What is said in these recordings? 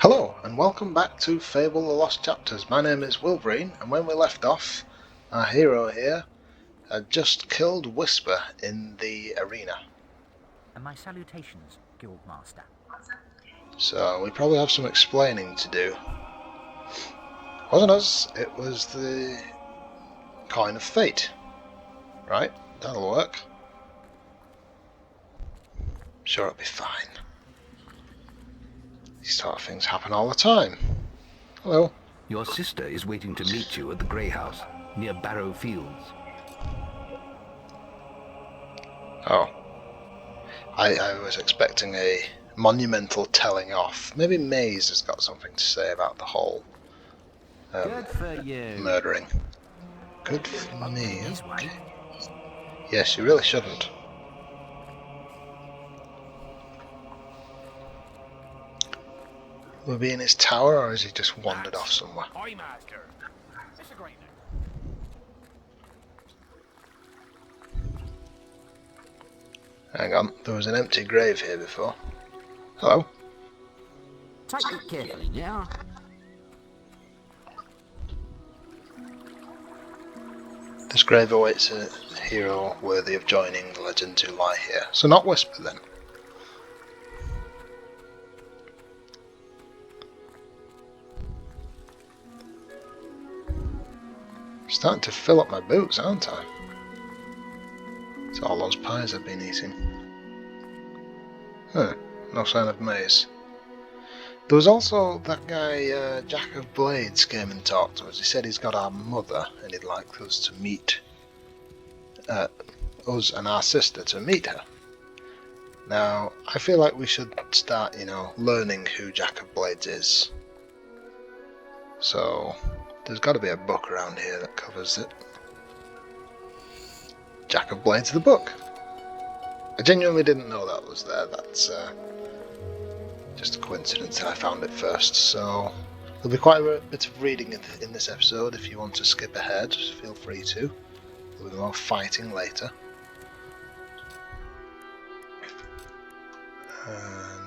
Hello and welcome back to Fable The Lost Chapters. My name is Wolverine, and when we left off, our hero here had just killed Whisper in the arena. And my salutations, Guildmaster. So we probably have some explaining to do. Wasn't us, it was the Coin of Fate. Right, that'll work. Sure, it'll be fine. These sort of things happen all the time. Hello. Your sister is waiting to meet you at the Grey House, near Barrow Fields. Oh. I was expecting a monumental telling off. Maybe Maze has got something to say about the whole Good for you. murdering. Good for me. His way. Yes, you really shouldn't. Will he be in his tower, or has he just wandered off somewhere? Aye, Master. It's a great Hang on, there was an empty grave here before. Hello? Take it carefully now. This grave awaits a hero worthy of joining the legends who lie here. So not Whisper then. Starting to fill up my boots, aren't I? It's all those pies I've been eating. Huh, no sign of Maze. There was also that guy, Jack of Blades, came and talked to us. He said he's got our mother and he'd like us to meet us and our sister to meet her. Now, I feel like we should start, learning who Jack of Blades is. So, there's got to be a book around here that covers it. Jack of Blades, the book. I genuinely didn't know that was there. That's just a coincidence that I found it first. So, there'll be quite a bit of reading in this episode. If you want to skip ahead, feel free to. There'll be more fighting later.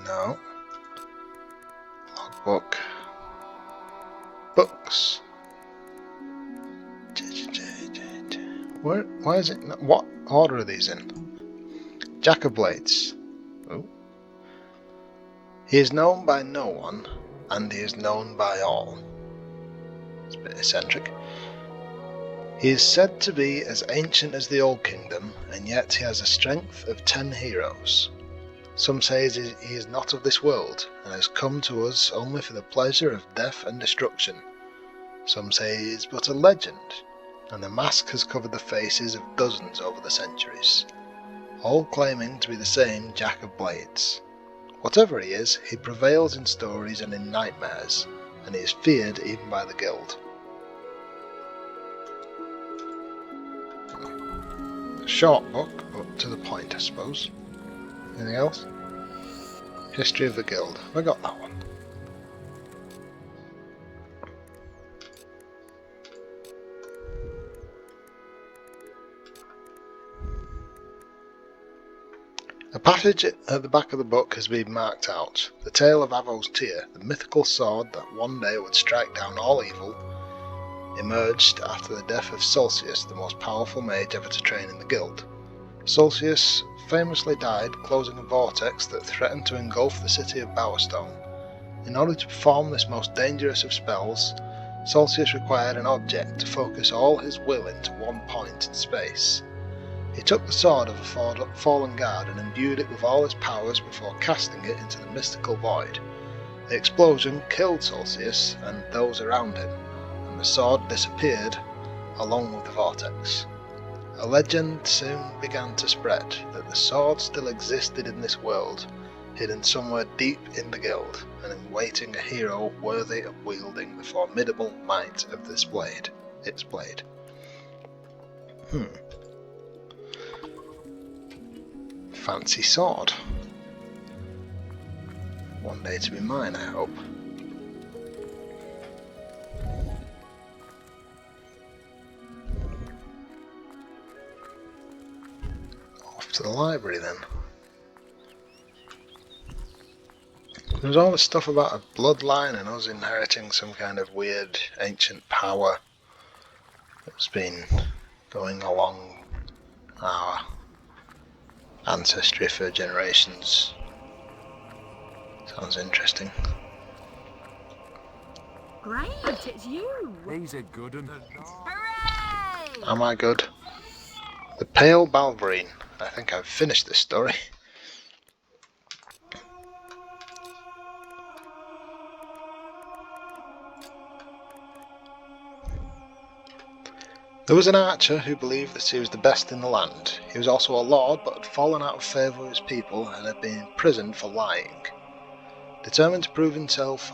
No. Logbook. Books. Why is it not? What order are these in? Jack of Blades. Oh. He is known by no one, and he is known by all. It's a bit eccentric. He is said to be as ancient as the Old Kingdom, and yet he has a strength of 10 heroes. Some say he is not of this world, and has come to us only for the pleasure of death and destruction. Some say he is but a legend, and the mask has covered the faces of dozens over the centuries, all claiming to be the same Jack of Blades. Whatever he is, he prevails in stories and in nightmares, and he is feared even by the guild. A short book, but to the point, I suppose. Anything else? History of the guild. Have I got that one? A passage at the back of the book has been marked out. The tale of Avo's Tear, the mythical sword that one day would strike down all evil, emerged after the death of Solstius, the most powerful mage ever to train in the guild. Solstius famously died closing a vortex that threatened to engulf the city of Bowerstone. In order to perform this most dangerous of spells, Solstius required an object to focus all his will into one point in space. He took the sword of a fallen guard and imbued it with all his powers before casting it into the mystical void. The explosion killed Solstius and those around him, and the sword disappeared along with the vortex. A legend soon began to spread that the sword still existed in this world, hidden somewhere deep in the guild, and awaiting a hero worthy of wielding the formidable might of its blade. Fancy sword. One day to be mine, I hope. Off to the library then. There's all this stuff about a bloodline and us inheriting some kind of weird ancient power that's been going along our ancestry for generations. Sounds interesting. Great, it's you! He's a good un. Hooray! Am I good? The Pale Balverine. I think I've finished this story. There was an archer who believed that he was the best in the land. He was also a lord, but had fallen out of favour with his people and had been imprisoned for lying. Determined to prove himself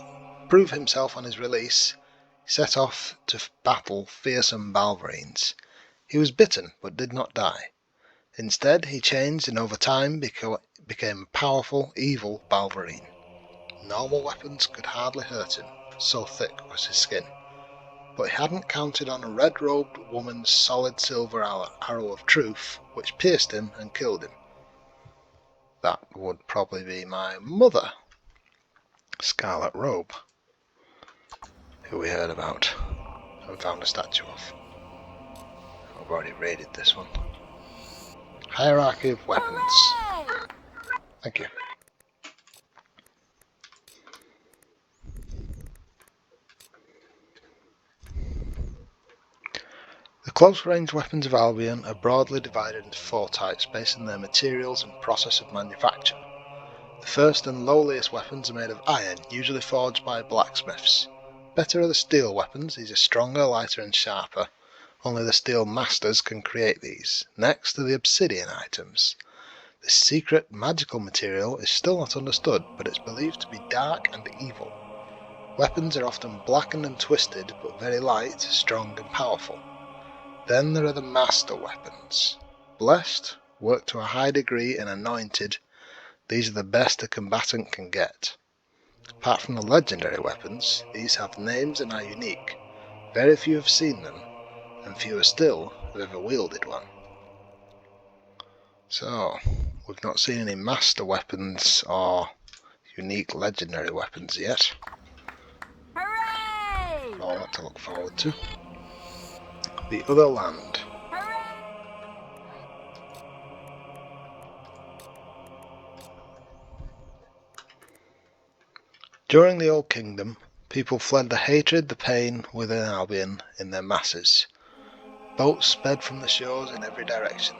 on his release, he set off to battle fearsome Balverines. He was bitten, but did not die. Instead, he changed and over time became a powerful, evil Balverine. Normal weapons could hardly hurt him, so thick was his skin. But he hadn't counted on a red-robed woman's solid silver arrow of truth, which pierced him and killed him. That would probably be my mother, Scarlet Robe, who we heard about and found a statue of. I've already raided this one. Hierarchy of weapons. Hooray! Thank you. The close-range weapons of Albion are broadly divided into 4 types based on their materials and process of manufacture. The first and lowliest weapons are made of iron, usually forged by blacksmiths. Better are the steel weapons. These are stronger, lighter and sharper. Only the steel masters can create these. Next are the obsidian items. This secret magical material is still not understood, but it's believed to be dark and evil. Weapons are often blackened and twisted, but very light, strong and powerful. Then there are the master weapons. Blessed, work to a high degree and anointed, these are the best a combatant can get. Apart from the legendary weapons, these have names and are unique. Very few have seen them, and fewer still have ever wielded one. So, we've not seen any master weapons or unique legendary weapons yet. Hooray! All that to look forward to. The Other Land. During the Old Kingdom, people fled the hatred, the pain within Albion in their masses. Boats sped from the shores in every direction,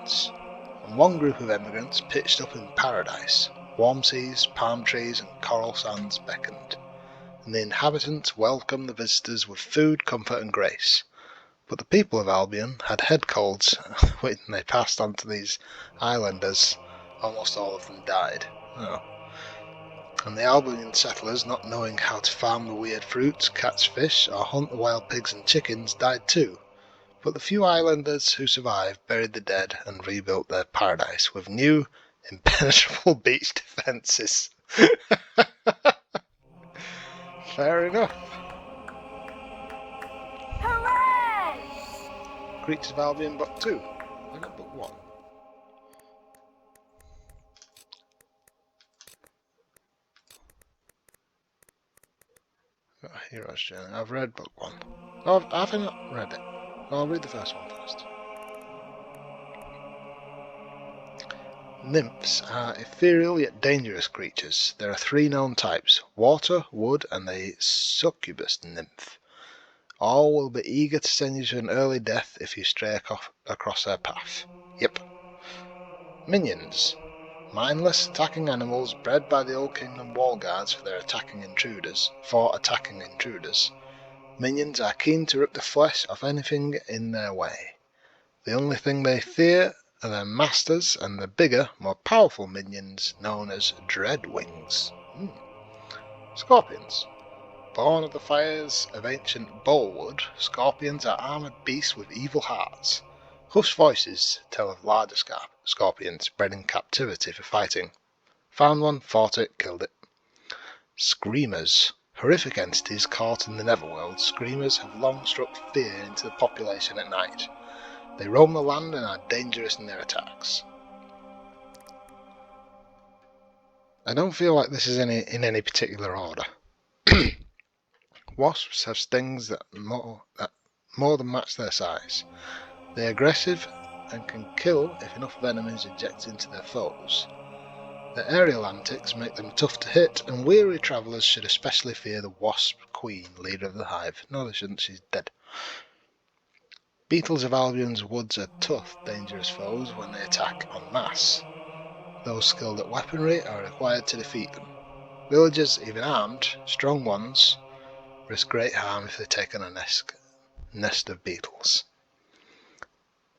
and one group of emigrants pitched up in paradise. Warm seas, palm trees and coral sands beckoned, and the inhabitants welcomed the visitors with food, comfort and grace. But the people of Albion had head colds when they passed on to these islanders. Almost all of them died. Oh. And the Albion settlers, not knowing how to farm the weird fruits, catch fish, or hunt the wild pigs and chickens, died too. But the few islanders who survived buried the dead and rebuilt their paradise with new, impenetrable beach defences. Fair enough. Hooray! Creatures of Albion Book 2. I got Book 1. Hero's Journey. I've read Book 1. Oh, have I not read it? I'll read the first one first. Nymphs are ethereal yet dangerous creatures. There are 3 known types: water, wood, and the succubus nymph. All will be eager to send you to an early death if you stray across their path. Yep. Minions. Mindless, attacking animals bred by the Old Kingdom wall guards for attacking intruders. Minions are keen to rip the flesh off anything in their way. The only thing they fear are their masters and the bigger, more powerful minions known as Dreadwings. Scorpions. Born of the fires of ancient Bolwood, scorpions are armoured beasts with evil hearts. Hushed voices tell of larger scorpions bred in captivity for fighting. Found one, fought it, killed it. Screamers. Horrific entities caught in the netherworld, screamers have long struck fear into the population at night. They roam the land and are dangerous in their attacks. I don't feel like this is in any particular order. Wasps have stings that more than match their size. They're aggressive and can kill if enough venom is injected into their foes. Their aerial antics make them tough to hit, and weary travellers should especially fear the wasp queen, leader of the hive. No, they shouldn't, she's dead. Beetles of Albion's woods are tough, dangerous foes when they attack en masse. Those skilled at weaponry are required to defeat them. Villagers, even armed, strong ones, risk great harm if they take on a nest of beetles.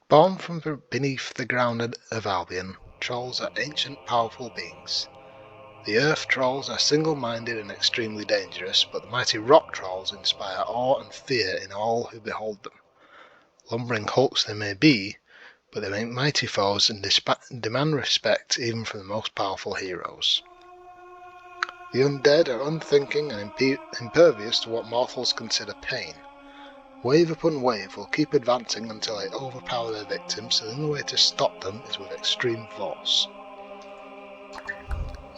Born from beneath the ground of Albion, trolls are ancient, powerful beings. The earth trolls are single-minded and extremely dangerous, but the mighty rock trolls inspire awe and fear in all who behold them. Lumbering hulks they may be, but they make mighty foes and demand respect even from the most powerful heroes. The undead are unthinking and impervious to what mortals consider pain. Wave upon wave will keep advancing until they overpower their victims, so the only way to stop them is with extreme force.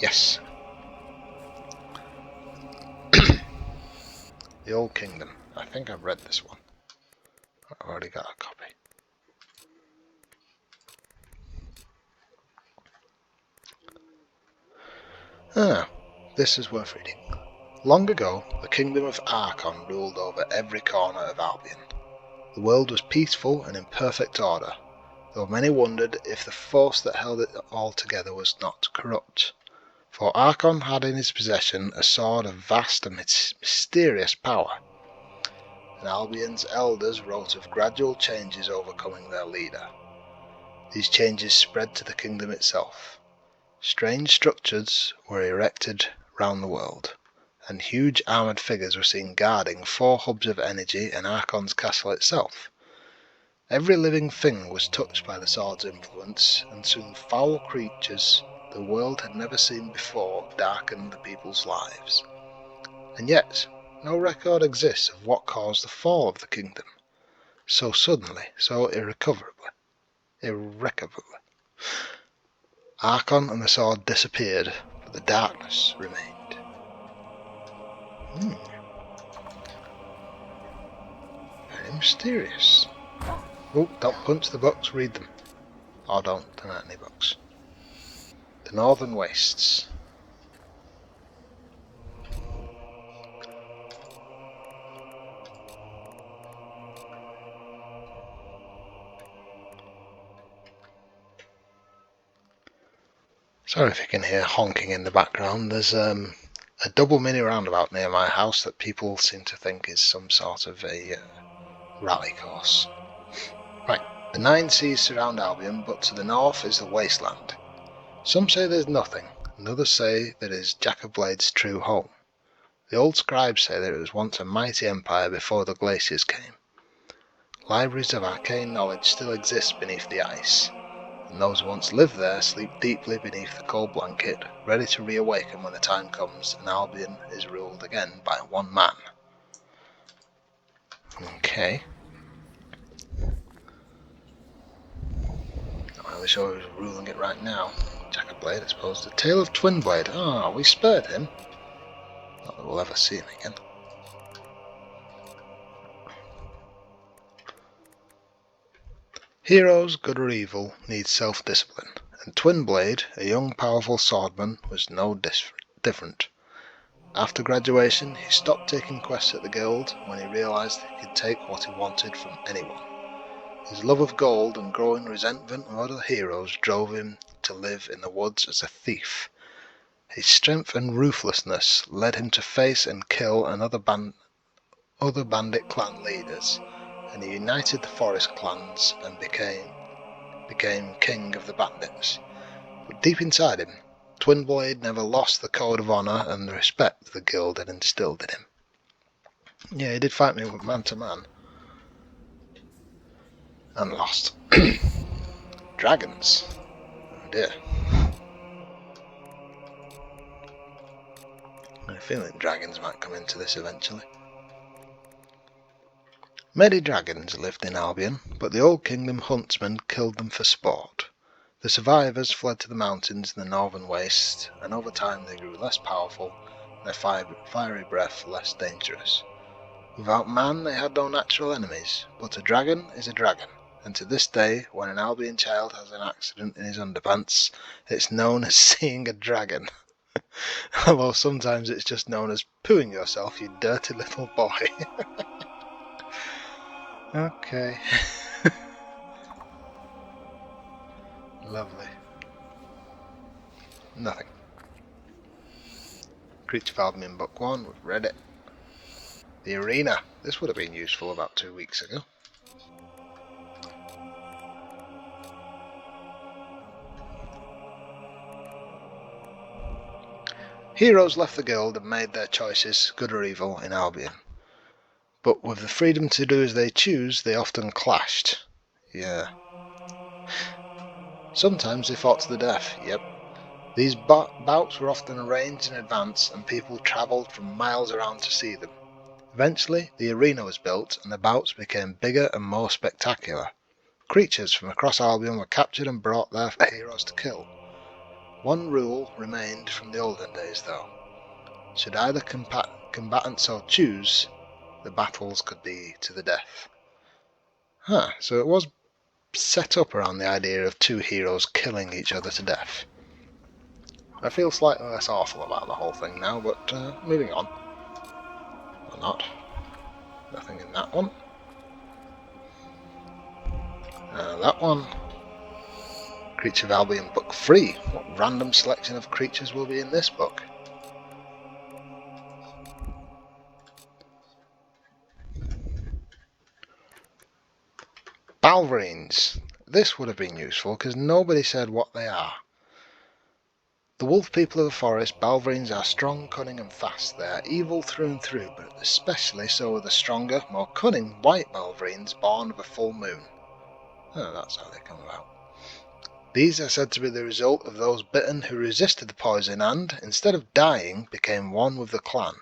Yes. The Old Kingdom. I think I've read this one. I've already got a copy. This is worth reading. Long ago, the kingdom of Archon ruled over every corner of Albion. The world was peaceful and in perfect order, though many wondered if the force that held it all together was not corrupt. For Archon had in his possession a sword of vast and mysterious power, and Albion's elders wrote of gradual changes overcoming their leader. These changes spread to the kingdom itself. Strange structures were erected round the world, and huge armoured figures were seen guarding 4 hubs of energy and Archon's castle itself. Every living thing was touched by the sword's influence, and soon foul creatures the world had never seen before darkened the people's lives. And yet, no record exists of what caused the fall of the kingdom, so suddenly, so irrecoverably. Archon and the sword disappeared, but the darkness remained. Very mysterious. Oh, don't punch the books, read them. Or don't hurt any books. The Northern Wastes. Sorry if you can hear honking in the background. There's a double mini roundabout near my house that people seem to think is some sort of a rally course. Right, the 9 seas surround Albion, but to the north is the wasteland. Some say there's nothing, and others say that it is Jack of Blade's true home. The old scribes say that it was once a mighty empire before the glaciers came. Libraries of arcane knowledge still exist beneath the ice, and those who once lived there sleep deeply beneath the cold blanket, ready to reawaken when the time comes and Albion is ruled again by one man. Okay. Not really sure who's ruling it right now. Jack of Blade, I suppose. The Tale of Twin Blade. Ah, we spared him. Not that we'll ever see him again. Heroes, good or evil, need self-discipline, and Twin Blade, a young powerful swordman, was no different. After graduation, he stopped taking quests at the guild when he realised he could take what he wanted from anyone. His love of gold and growing resentment of other heroes drove him to live in the woods as a thief. His strength and ruthlessness led him to face and kill other bandit clan leaders, and he united the forest clans and became king of the bandits. But deep inside him, Twin Blade never lost the code of honour and the respect the guild had instilled in him. Yeah, he did fight me man to man. And lost. Dragons. Oh dear. I have a feeling dragons might come into this eventually. Many dragons lived in Albion, but the Old Kingdom huntsmen killed them for sport. The survivors fled to the mountains in the northern waste, and over time they grew less powerful, and their fiery breath less dangerous. Without man they had no natural enemies, but a dragon is a dragon, and to this day, when an Albion child has an accident in his underpants, it's known as seeing a dragon. Although sometimes it's just known as pooing yourself, you dirty little boy. Okay. Lovely. Nothing. Creature of Albion Book 1, we've read it. The Arena. This would have been useful about 2 weeks ago. Heroes left the guild and made their choices, good or evil, in Albion. But with the freedom to do as they choose, they often clashed. Yeah. Sometimes they fought to the death, yep. These bouts were often arranged in advance and people travelled from miles around to see them. Eventually, the arena was built and the bouts became bigger and more spectacular. Creatures from across Albion were captured and brought there for heroes to kill. One rule remained from the olden days though. Should either combatant so choose, the battles could be to the death. So it was set up around the idea of two heroes killing each other to death. I feel slightly less awful about the whole thing now, but moving on. Or not. Nothing in that one. That one. Creature of Albion Book 3. What random selection of creatures will be in this book? Balverines. This would have been useful because nobody said what they are. The wolf people of the forest, Balverines are strong, cunning and fast. They are evil through and through, but especially so are the stronger, more cunning white Balverines born of a full moon. That's how they come about. These are said to be the result of those bitten who resisted the poison and, instead of dying, became one with the clan.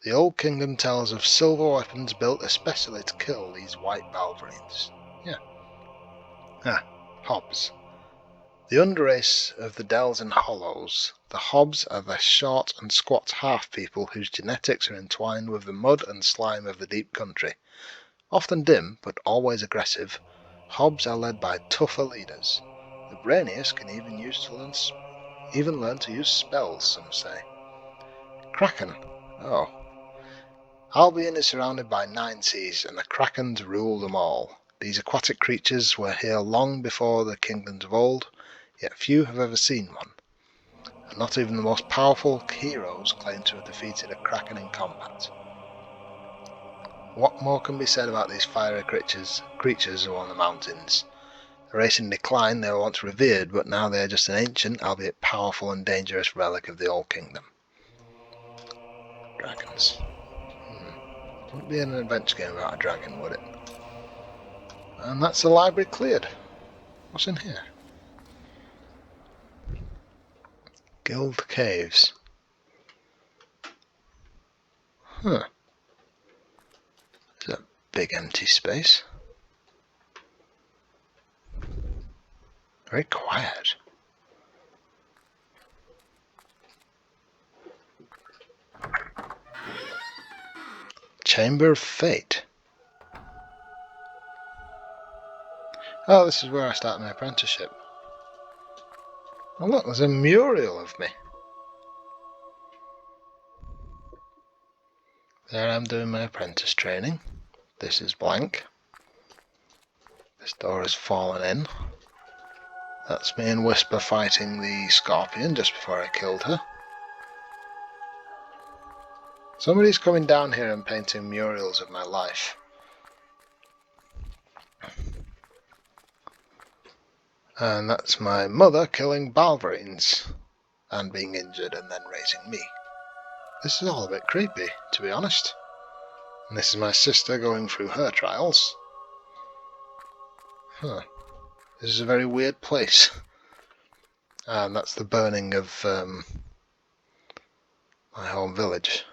The Old Kingdom tells of silver weapons built especially to kill these white Balverines. Hobbs. The underrace of the dells and hollows. The Hobbs are the short and squat half-people whose genetics are entwined with the mud and slime of the deep country. Often dim, but always aggressive, Hobbs are led by tougher leaders. The brainiest can even learn to use spells, some say. Kraken. Albion is surrounded by 9 seas, and the Krakens rule them all. These aquatic creatures were here long before the kingdoms of old, yet few have ever seen one. And not even the most powerful heroes claim to have defeated a Kraken in combat. What more can be said about these fiery creatures who are on the mountains? A race in decline, they were once revered, but now they are just an ancient, albeit powerful and dangerous relic of the Old Kingdom. Dragons. Wouldn't be an adventure game without a dragon, would it? And that's the library cleared. What's in here? Guild Caves. There's a big empty space. Very quiet. Chamber of Fate. Oh, this is where I start my apprenticeship. Oh look, there's a mural of me. There I'm doing my apprentice training. This is blank. This door has fallen in. That's me and Whisper fighting the scorpion just before I killed her. Somebody's coming down here and painting murals of my life. And that's my mother killing Balverines and being injured and then raising me. This is all a bit creepy, to be honest. And this is my sister going through her trials. This is a very weird place. And that's the burning of my home village.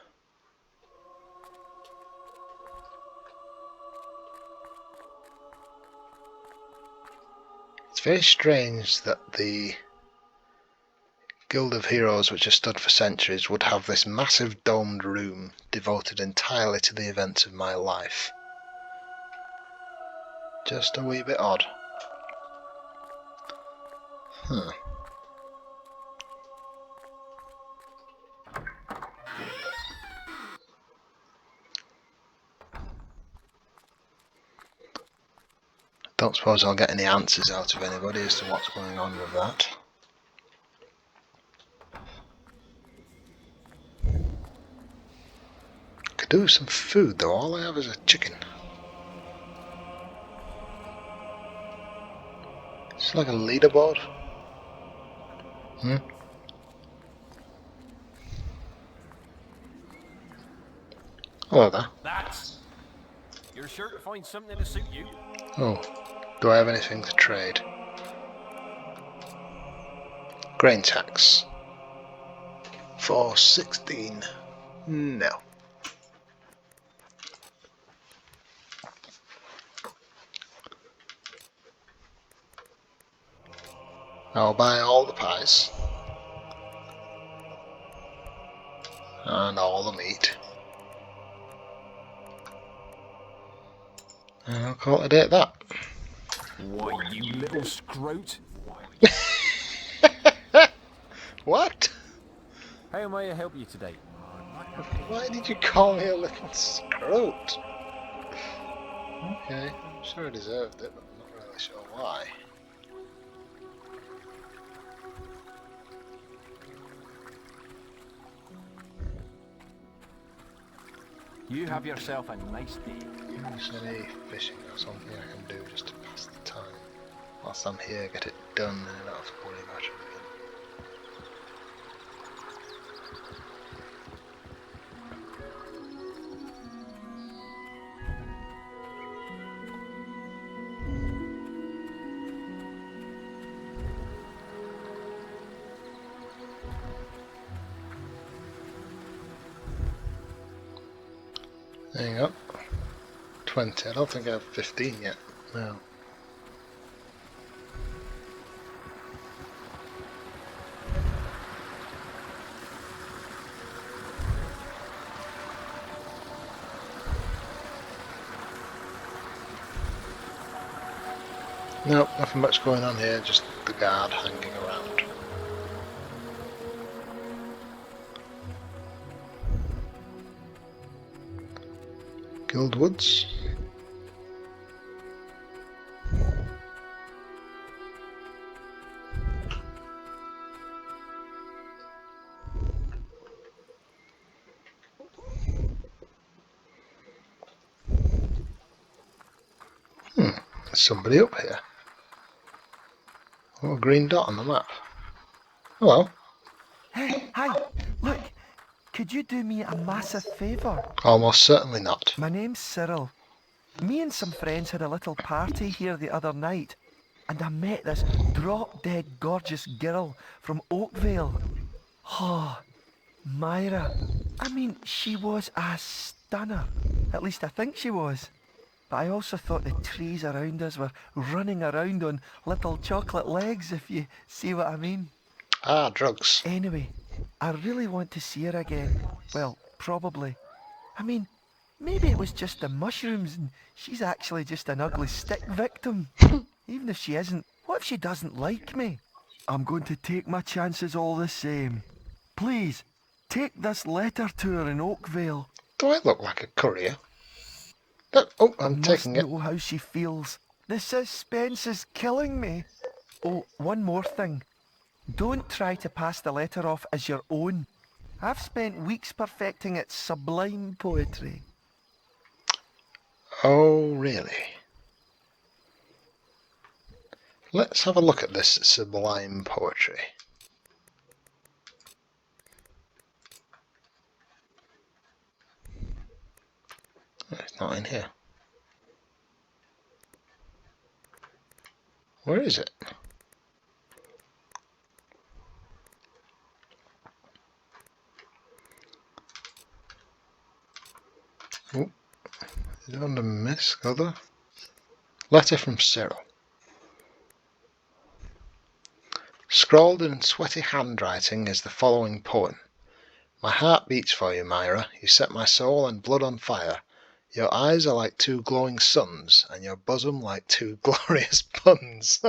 It's very strange that the Guild of Heroes, which has stood for centuries, would have this massive domed room devoted entirely to the events of my life. Just a wee bit odd. Don't suppose I'll get any answers out of anybody as to what's going on with that. Could do with some food though, all I have is a chicken. It's like a leaderboard. Hello there. That's. You're sure to find something to suit you. Oh, do I have anything to trade? Grain tax. For 16. No. I'll buy all the pies. And all the meat. And I'll call it a day at that. Why, you little scroat. What? How may I help you today? Why did you call me a little scroat? Okay, I'm sure I deserved it, but I'm not really sure why. You have yourself a nice day. Is there any fishing or something I can do just to pass the time? Whilst I'm here, get it done and I don't have to worry about it again. Hang up. 20. I don't think I have 15 yet. No. Nope, nothing much going on here, just the guard hanging around. Guildwoods. There's somebody up here. Oh, a green dot on the map. Hello. Hey, hi, look, could you do me a massive favour? Almost certainly not. My name's Cyril. Me and some friends had a little party here the other night, and I met this drop-dead gorgeous girl from Oakvale. Oh, Myra. I mean, she was a stunner. At least I think she was. But I also thought the trees around us were running around on little chocolate legs, if you see what I mean. Ah, drugs. Anyway, I really want to see her again. Well, probably. I mean, maybe it was just the mushrooms and she's actually just an ugly stick victim. Even if she isn't, what if she doesn't like me? I'm going to take my chances all the same. Please, take this letter to her in Oakvale. Do I look like a courier? No, oh, I'm taking it. I must know how she feels. The suspense is killing me. Oh, one more thing. Don't try to pass the letter off as your own. I've spent weeks perfecting its sublime poetry. Oh, really? Let's have a look at this sublime poetry. It's not in here. Where is it? Oh, is it under Miss Other? Letter from Cyril. Scrawled in sweaty handwriting is the following poem. My heart beats for you, Myra. You set my soul and blood on fire. Your eyes are like two glowing suns, and your bosom like two glorious puns.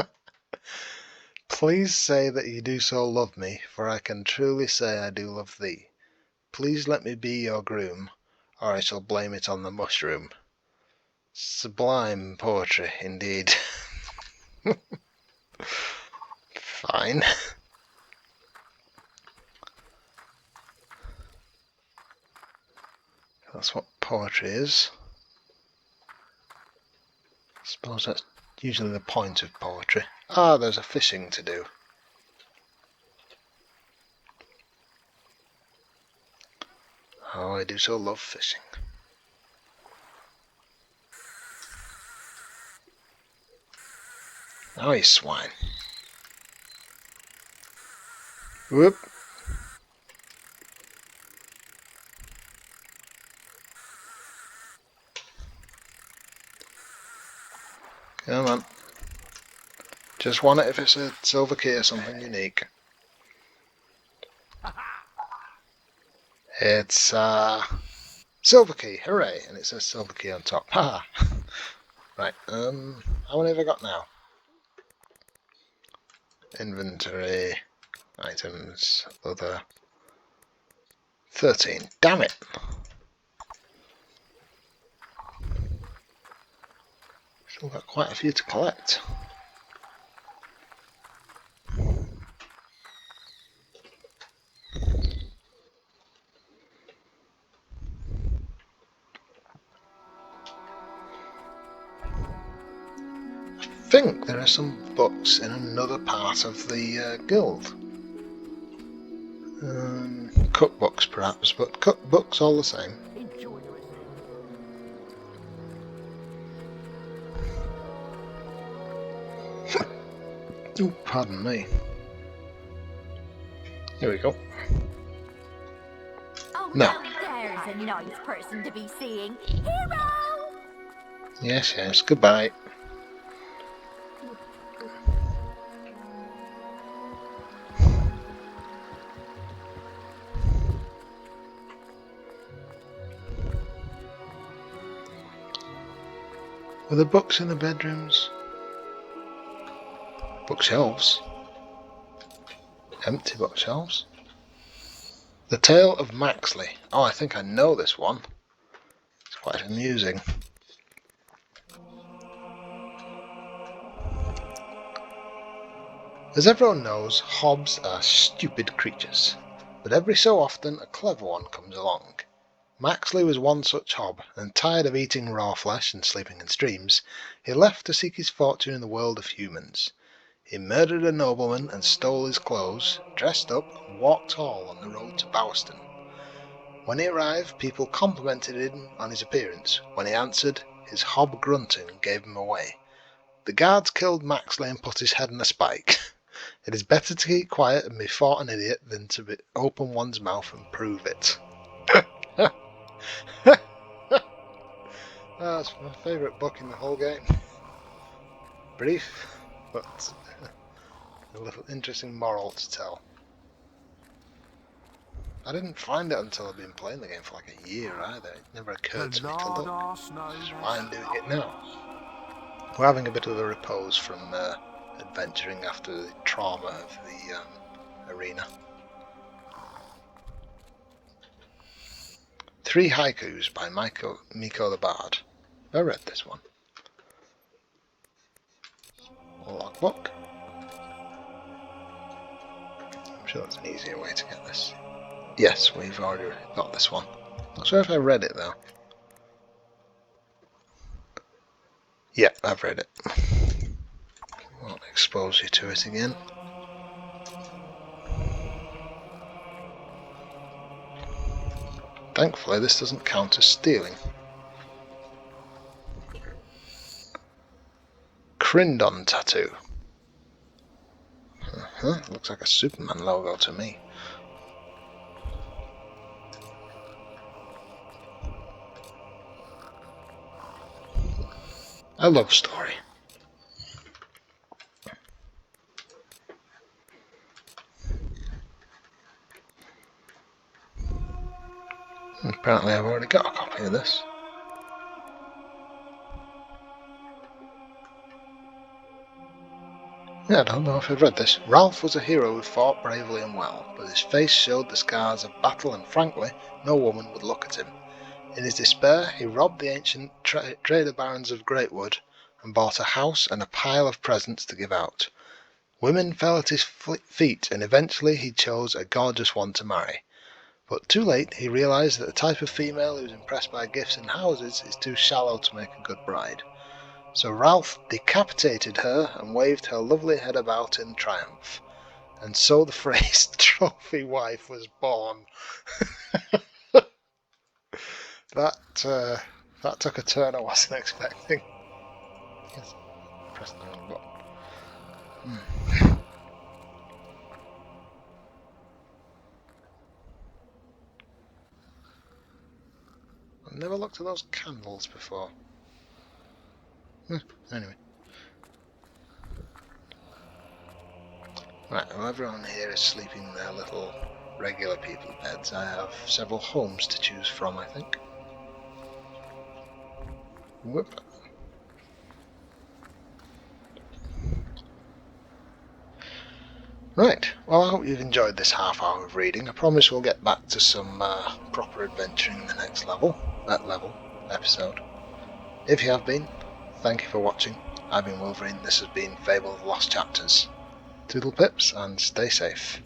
Please say that you do so love me, for I can truly say I do love thee. Please let me be your groom, or I shall blame it on the mushroom. Sublime poetry, indeed. Fine. That's what poetry is. I suppose that's usually the point of poetry. Ah, there's a fishing to do. Oh, I do so love fishing. Oh, you swine. Whoop. Come on. Just want it if it's a silver key or something unique. It's silver key, hooray! And it says silver key on top. Haha. Right, how many have I got now? Inventory, items, other. 13. Damn it! Still got quite a few to collect. I think there are some books in another part of the guild. Cookbooks perhaps, but cookbooks all the same. Enjoy yourself. Oh, pardon me. Here we go. Oh, No. now there's a nice person to be seeing. Hero! Yes, yes, goodbye. Were there books in the bedrooms? Bookshelves? Empty bookshelves? The Tale of Maxley. Oh, I think I know this one. It's quite amusing. As everyone knows, hobs are stupid creatures, but every so often a clever one comes along. Maxley was one such hob, and tired of eating raw flesh and sleeping in streams, he left to seek his fortune in the world of humans. He murdered a nobleman and stole his clothes, dressed up, and walked tall on the road to Bowerston. When he arrived, people complimented him on his appearance. When he answered, his hob grunting gave him away. The guards killed Maxley and put his head in a spike. It is better to keep quiet and be thought an idiot than to open one's mouth and prove it. That's my favourite book in the whole game. Brief, but a little interesting moral to tell. I didn't find it until I'd been playing the game for like a year either. It never occurred to me to look. Which is why I'm doing it now. We're having a bit of a repose from adventuring after the trauma of the arena. 3 Haikus by Miko the Bard. I read this one. A logbook. I'm sure that's an easier way to get this. Yes, we've already got this one. Not sure if I read it though. Yeah, I've read it. Won't expose you to it again. Thankfully, this doesn't count as stealing. Crindon tattoo. Looks like a Superman logo to me. A love story. Apparently I've already got a copy of this. Yeah, I don't know if I've read this. Ralph was a hero who fought bravely and well, but his face showed the scars of battle and frankly, no woman would look at him. In his despair, he robbed the ancient trader barons of Greatwood and bought a house and a pile of presents to give out. Women fell at his feet and eventually he chose a gorgeous one to marry. But too late, he realised that the type of female who is impressed by gifts and houses is too shallow to make a good bride. So Ralph decapitated her and waved her lovely head about in triumph. And so the phrase trophy wife was born. That took a turn I wasn't expecting. Yes, press the wrong button. I've never looked at those candles before. Anyway. Right, well, everyone here is sleeping in their little regular people beds. I have several homes to choose from, I think. Whoop. Right, well, I hope you've enjoyed this half hour of reading. I promise we'll get back to some proper adventuring in the next episode. If you have been, thank you for watching. I've been Wolverine, this has been Fable The Lost Chapters. Toodle pips and stay safe.